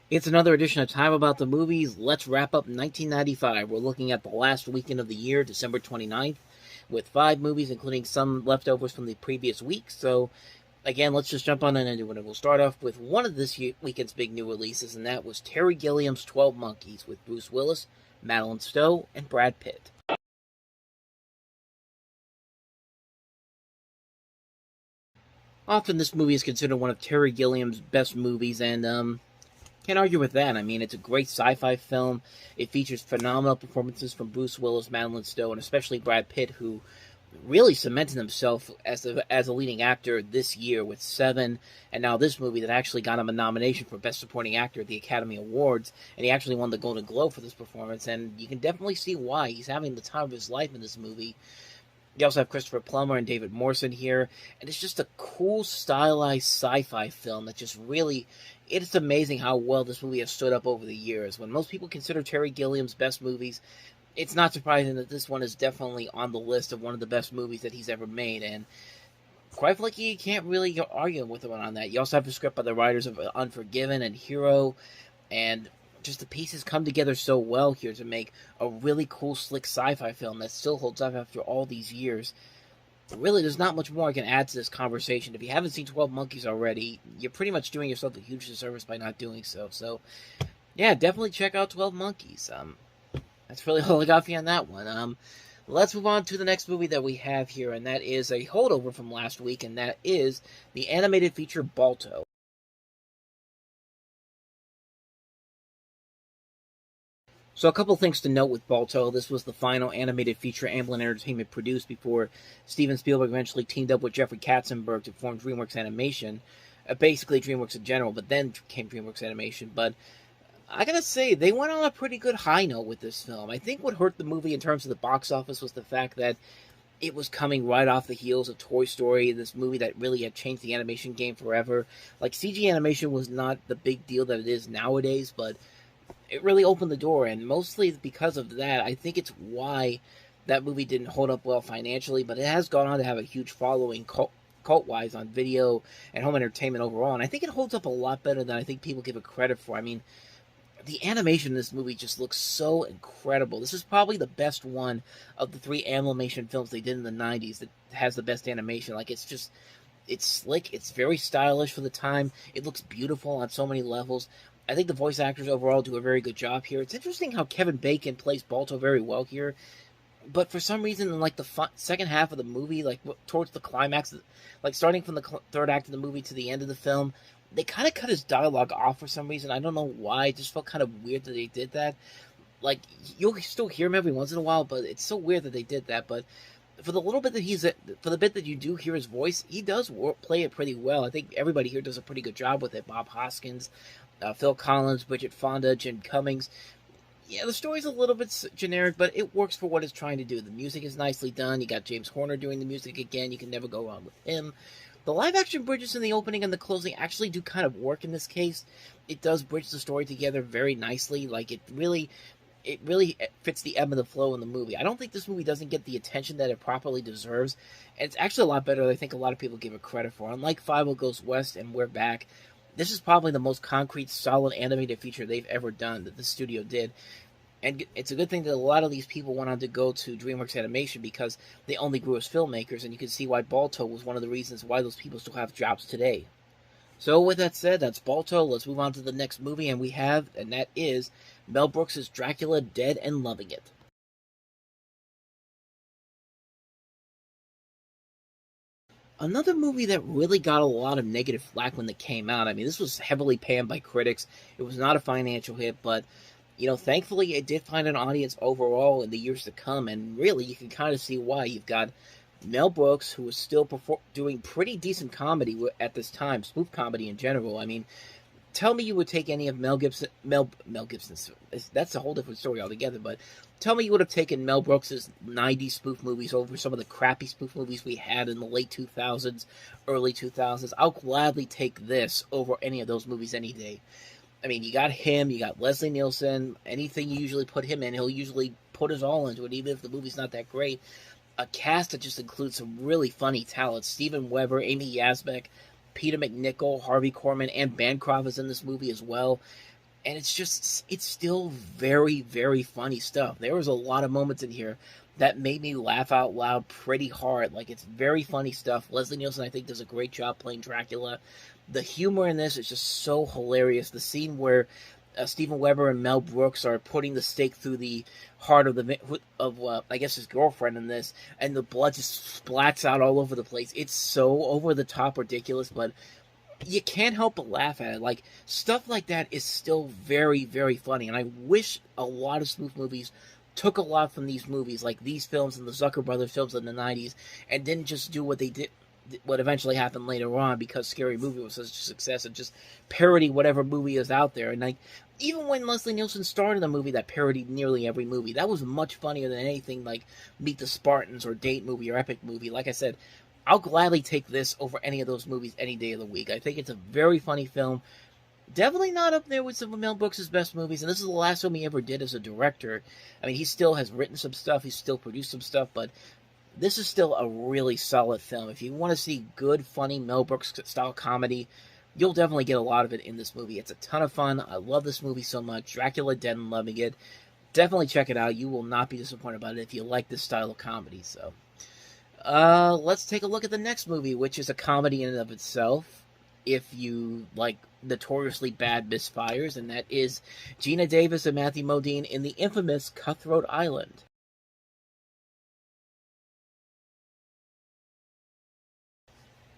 It's another edition of Time About the Movies. Let's wrap up 1995. We're looking at the last weekend of the year, December 29th, with 5 movies, including some leftovers from the previous week. So, again, let's just jump on into it. We'll start off with one of this weekend's big new releases, and that was Terry Gilliam's 12 Monkeys with Bruce Willis, Madeline Stowe, and Brad Pitt. Often, this movie is considered one of Terry Gilliam's best movies, and can't argue with that. I mean, it's a great sci-fi film. It features phenomenal performances from Bruce Willis, Madeline Stowe, and especially Brad Pitt, who really cemented himself as a leading actor this year with Seven, and now this movie that actually got him a nomination for Best Supporting Actor at the Academy Awards, and he actually won the Golden Globe for this performance, and you can definitely see why. He's having the time of his life in this movie. You also have Christopher Plummer and David Morrison here, and it's just a cool, stylized sci-fi film that just really... It's amazing how well this movie has stood up over the years. When most people consider Terry Gilliam's best movies, it's not surprising that this one is definitely on the list of one of the best movies that he's ever made, and quite frankly, you can't really argue with him on that. You also have the script by the writers of Unforgiven and Hero, and just the pieces come together so well here to make a really cool, slick sci-fi film that still holds up after all these years. Really, there's not much more I can add to this conversation. If you haven't seen 12 Monkeys already, you're pretty much doing yourself a huge disservice by not doing so. So, yeah, definitely check out 12 Monkeys. That's really all I got for you on that one. Let's move on to the next movie that we have here, and that is a holdover from last week, and that is the animated feature Balto. So a couple things to note with Balto. This was the final animated feature Amblin Entertainment produced before Steven Spielberg eventually teamed up with Jeffrey Katzenberg to form DreamWorks Animation. Basically DreamWorks in general, but then came DreamWorks Animation. But I gotta say, they went on a pretty good high note with this film. I think what hurt the movie in terms of the box office was the fact that it was coming right off the heels of Toy Story, this movie that really had changed the animation game forever. Like, CG animation was not the big deal that it is nowadays, but it really opened the door, and mostly because of that, I think it's why that movie didn't hold up well financially, but it has gone on to have a huge following cult-wise on video and home entertainment overall, and I think it holds up a lot better than I think people give it credit for. I mean, the animation in this movie just looks so incredible. This is probably the best one of the 3 animation films they did in the 90s that has the best animation. Like, it's slick, it's very stylish for the time, it looks beautiful on so many levels. I think the voice actors overall do a very good job here. It's interesting how Kevin Bacon plays Balto very well here, but for some reason, in like the second half of the movie, like towards the climax, like starting from the third act of the movie to the end of the film, they kind of cut his dialogue off for some reason. I don't know why. It just felt kind of weird that they did that. Like, you'll still hear him every once in a while, but it's so weird that they did that. But for the little bit that for the bit that you do hear his voice, he does play it pretty well. I think everybody here does a pretty good job with it. Bob Hoskins, Phil Collins, Bridget Fonda, Jim Cummings. Yeah, the story's a little bit generic, but it works for what it's trying to do. The music is nicely done. You got James Horner doing the music again. You can never go wrong with him. The live-action bridges in the opening and the closing actually do kind of work in this case. It does bridge the story together very nicely. Like, it really fits the ebb and the flow in the movie. I don't think this movie doesn't get the attention that it properly deserves. And it's actually a lot better than I think a lot of people give it credit for. Unlike Five Goes West and We're Back, this is probably the most concrete, solid animated feature they've ever done, that the studio did. And it's a good thing that a lot of these people went on to go to DreamWorks Animation because they only grew as filmmakers, and you can see why Balto was one of the reasons why those people still have jobs today. So with that said, that's Balto. Let's move on to the next movie, and that is Mel Brooks' Dracula, Dead and Loving It. Another movie that really got a lot of negative flack when it came out. I mean, this was heavily panned by critics. It was not a financial hit, but, thankfully it did find an audience overall in the years to come, and really, you can kind of see why. You've got Mel Brooks, who was still doing pretty decent comedy at this time, smooth comedy in general. I mean, tell me you would take any of Mel Gibson's, that's a whole different story altogether, but tell me you would have taken Mel Brooks' 90s spoof movies over some of the crappy spoof movies we had in the late 2000s, early 2000s. I'll gladly take this over any of those movies any day. I mean, you got him, you got Leslie Nielsen, anything you usually put him in, he'll usually put his all into it, even if the movie's not that great. A cast that just includes some really funny talent. Steven Weber, Amy Yasbeck, Peter McNichol, Harvey Korman, and Bancroft is in this movie as well. and it's still very, very funny stuff. There was a lot of moments in here that made me laugh out loud pretty hard. Like, it's very funny stuff. Leslie Nielsen, I think, does a great job playing Dracula. The humor in this is just so hilarious. The scene where Steven Weber and Mel Brooks are putting the stake through the heart of I guess his girlfriend in this, and the blood just splats out all over the place. It's so over the top ridiculous, but you can't help but laugh at it. Like, stuff like that is still very, very funny, and I wish a lot of spoof movies took a lot from these movies, like these films and the Zucker Brothers films in the 90s, and didn't just do what they did, what eventually happened later on, because Scary Movie was such a success, and just parody whatever movie is out there. And like, even when Leslie Nielsen started a movie that parodied nearly every movie, that was much funnier than anything like Meet the Spartans or Date Movie or Epic Movie. Like I said, I'll gladly take this over any of those movies any day of the week. I think it's a very funny film. Definitely not up there with some of Mel Brooks' best movies, and this is the last film he ever did as a director. I mean, he still has written some stuff, he's still produced some stuff, but this is still a really solid film. If you want to see good, funny Mel Brooks-style comedy, you'll definitely get a lot of it in this movie. It's a ton of fun. I love this movie so much. Dracula Dead and loving it. Definitely check it out. You will not be disappointed about it if you like this style of comedy. So, let's take a look at the next movie, which is a comedy in and of itself, if you like notoriously bad misfires, and that is Gina Davis and Matthew Modine in the infamous Cutthroat Island.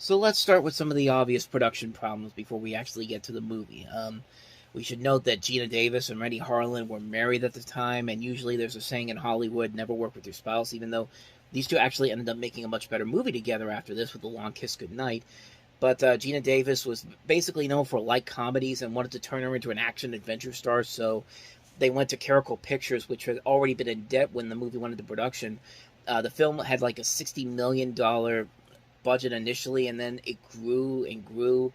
So let's start with some of the obvious production problems before we actually get to the movie. We should note that Gina Davis and Rennie Harlan were married at the time, and usually there's a saying in Hollywood, never work with your spouse, even though these two actually ended up making a much better movie together after this with The Long Kiss Goodnight. But Gina Davis was basically known for light comedies and wanted to turn her into an action-adventure star, so they went to Caracol Pictures, which had already been in debt when the movie went into production. The film had like a $60 million budget initially, and then it grew and grew.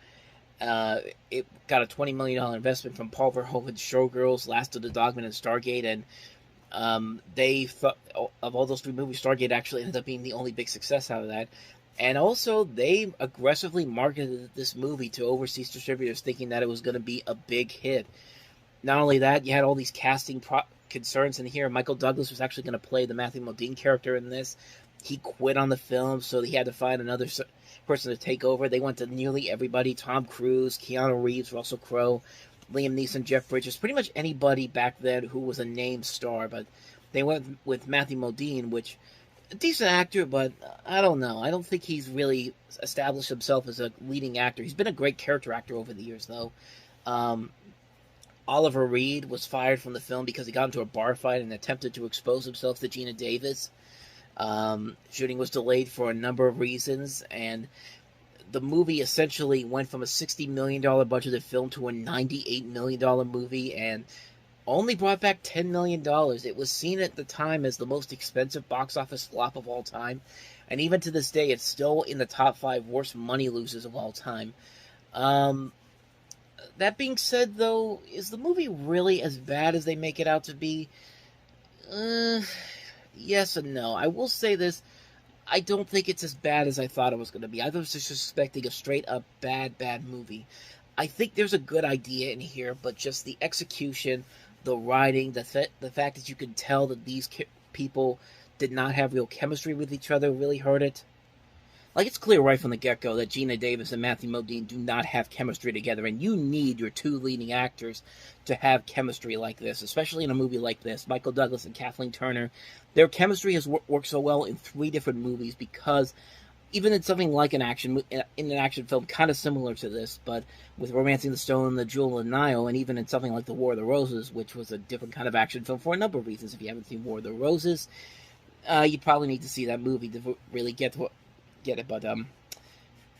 It got a $20 million investment from Paul Verhoeven's Showgirls, Last of the Dogmen, and Stargate, and they thought, of all those three movies, Stargate actually ended up being the only big success out of that. And also, they aggressively marketed this movie to overseas distributors, thinking that it was going to be a big hit. Not only that, you had all these casting concerns in here. Michael Douglas was actually going to play the Matthew Modine character in this. He quit on the film, so he had to find another person to take over. They went to nearly everybody: Tom Cruise, Keanu Reeves, Russell Crowe, Liam Neeson, Jeff Bridges, pretty much anybody back then who was a named star. But they went with Matthew Modine, which, a decent actor, but I don't know. I don't think he's really established himself as a leading actor. He's been a great character actor over the years, though. Oliver Reed was fired from the film because he got into a bar fight and attempted to expose himself to Gina Davis. Shooting was delayed for a number of reasons, and the movie essentially went from a $60 million budgeted film to a $98 million movie, and only brought back $10 million. It was seen at the time as the most expensive box office flop of all time, and even to this day, it's still in the top 5 worst money losers of all time. That being said, though, is the movie really as bad as they make it out to be? Yes and no. I will say this: I don't think it's as bad as I thought it was going to be. I was just expecting a straight-up bad movie. I think there's a good idea in here, but just the execution, the writing, the fact that you can tell that these people did not have real chemistry with each other really hurt it. Like, it's clear right from the get-go that Gina Davis and Matthew Modine do not have chemistry together, and you need your two leading actors to have chemistry like this, especially in a movie like this. Michael Douglas and Kathleen Turner, their chemistry has worked so well in 3 different movies, because even in something like in an action film kind of similar to this, but with Romancing the Stone and The Jewel of the Nile, and even in something like The War of the Roses, which was a different kind of action film for a number of reasons. If you haven't seen War of the Roses, you probably need to see that movie to really get it.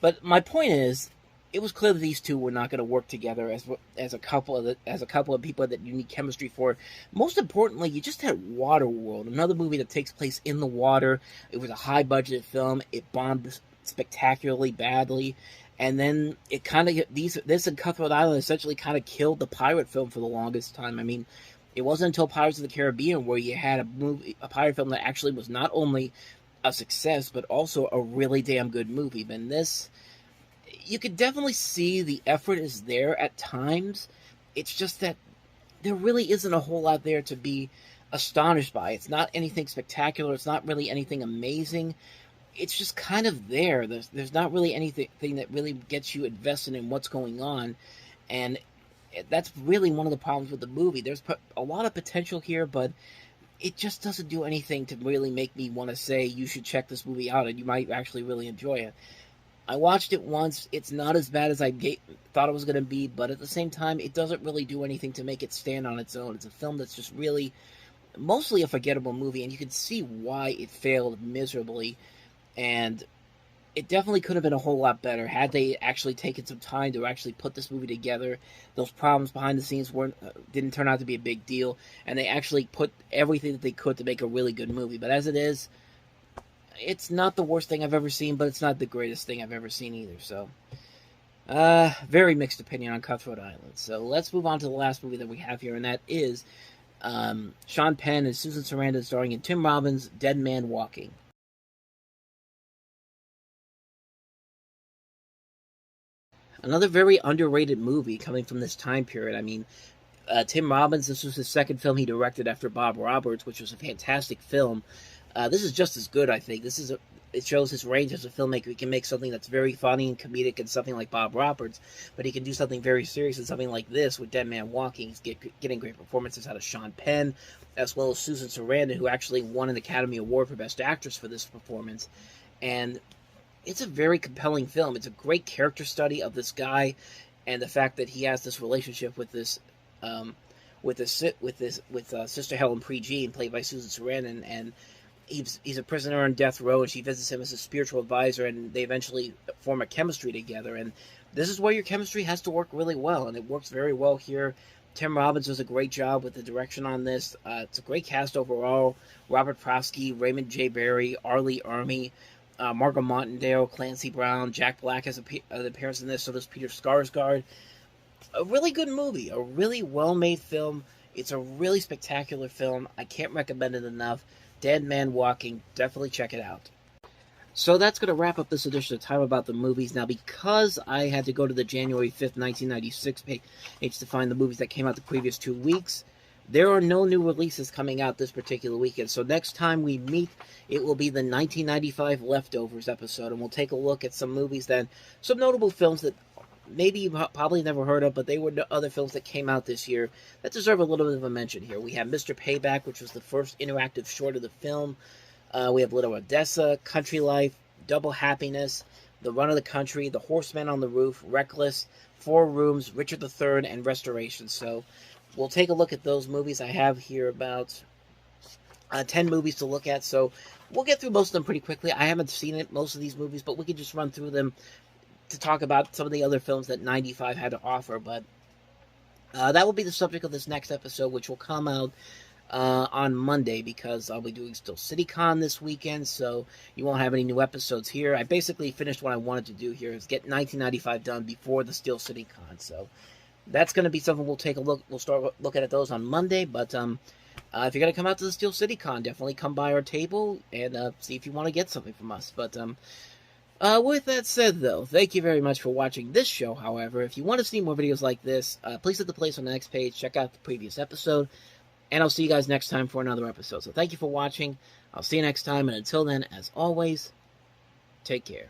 But my point is, it was clear that these two were not going to work together as a couple of people that you need chemistry for. Most importantly, you just had Waterworld, another movie that takes place in the water. It was a high budget film. It bombed spectacularly badly, and then it kind of this and Cutthroat Island essentially kind of killed the pirate film for the longest time. I mean, it wasn't until Pirates of the Caribbean where you had a pirate film that actually was not only a success, but also a really damn good movie. And this, you could definitely see the effort is there at times. It's just that there really isn't a whole lot there to be astonished by. It's not anything spectacular. It's not really anything amazing. It's just kind of there. There's not really anything that really gets you invested in what's going on, and that's really one of the problems with the movie. There's a lot of potential here, but it just doesn't do anything to really make me want to say you should check this movie out and you might actually really enjoy it. I watched it once. It's not as bad as I thought it was going to be, but at the same time, it doesn't really do anything to make it stand on its own. It's a film that's just really mostly a forgettable movie, and you can see why it failed miserably. And it definitely could have been a whole lot better had they actually taken some time to actually put this movie together. Those problems behind the scenes didn't turn out to be a big deal, and they actually put everything that they could to make a really good movie. But as it is, it's not the worst thing I've ever seen, but it's not the greatest thing I've ever seen either. So, very mixed opinion on Cutthroat Island. So let's move on to the last movie that we have here, and that is Sean Penn and Susan Sarandon starring in Tim Robbins' Dead Man Walking. Another very underrated movie coming from this time period. I mean, Tim Robbins, this was his second film he directed after Bob Roberts, which was a fantastic film. This is just as good, I think. It shows his range as a filmmaker. He can make something that's very funny and comedic and something like Bob Roberts, but he can do something very serious and something like this with Dead Man Walking. He's getting great performances out of Sean Penn, as well as Susan Sarandon, who actually won an Academy Award for Best Actress for this performance. And it's a very compelling film. It's a great character study of this guy, and the fact that he has this relationship with this, Sister Helen Prejean, played by Susan Sarandon, and he's a prisoner on death row, and she visits him as a spiritual advisor, and they eventually form a chemistry together. And this is where your chemistry has to work really well, and it works very well here. Tim Robbins does a great job with the direction on this. It's a great cast overall. Robert Prosky, Raymond J. Barry, Arlie Army, Margot Martindale, Clancy Brown, Jack Black has an appearance in this, so does Peter Skarsgård. A really good movie, a really well-made film. It's a really spectacular film. I can't recommend it enough. Dead Man Walking, definitely check it out. So that's going to wrap up this edition of Time About the Movies. Now, because I had to go to the January 5th, 1996 page to find the movies that came out the previous 2 weeks, there are no new releases coming out this particular weekend. So next time we meet, it will be the 1995 Leftovers episode, and we'll take a look at some movies some notable films that maybe you've probably never heard of, but they were other films that came out this year that deserve a little bit of a mention here. We have Mr. Payback, which was the first interactive short of the film. We have Little Odessa, Country Life, Double Happiness, The Run of the Country, The Horseman on the Roof, Reckless, Four Rooms, Richard III, and Restoration. So we'll take a look at those movies. I have here about 10 movies to look at, so we'll get through most of them pretty quickly. I haven't seen most of these movies, but we can just run through them to talk about some of the other films that 95 had to offer. But that will be the subject of this next episode, which will come out on Monday, because I'll be doing Still CityCon this weekend, so you won't have any new episodes here. I basically finished what I wanted to do here, is get 1995 done before the Still CityCon, so that's going to be something we'll take a look. We'll start looking at those on Monday, but if you're going to come out to the Steel City Con, definitely come by our table and see if you want to get something from us. But with that said, though, thank you very much for watching this show. However, if you want to see more videos like this, please hit the place on the next page, check out the previous episode, and I'll see you guys next time for another episode. So thank you for watching. I'll see you next time, and until then, as always, take care.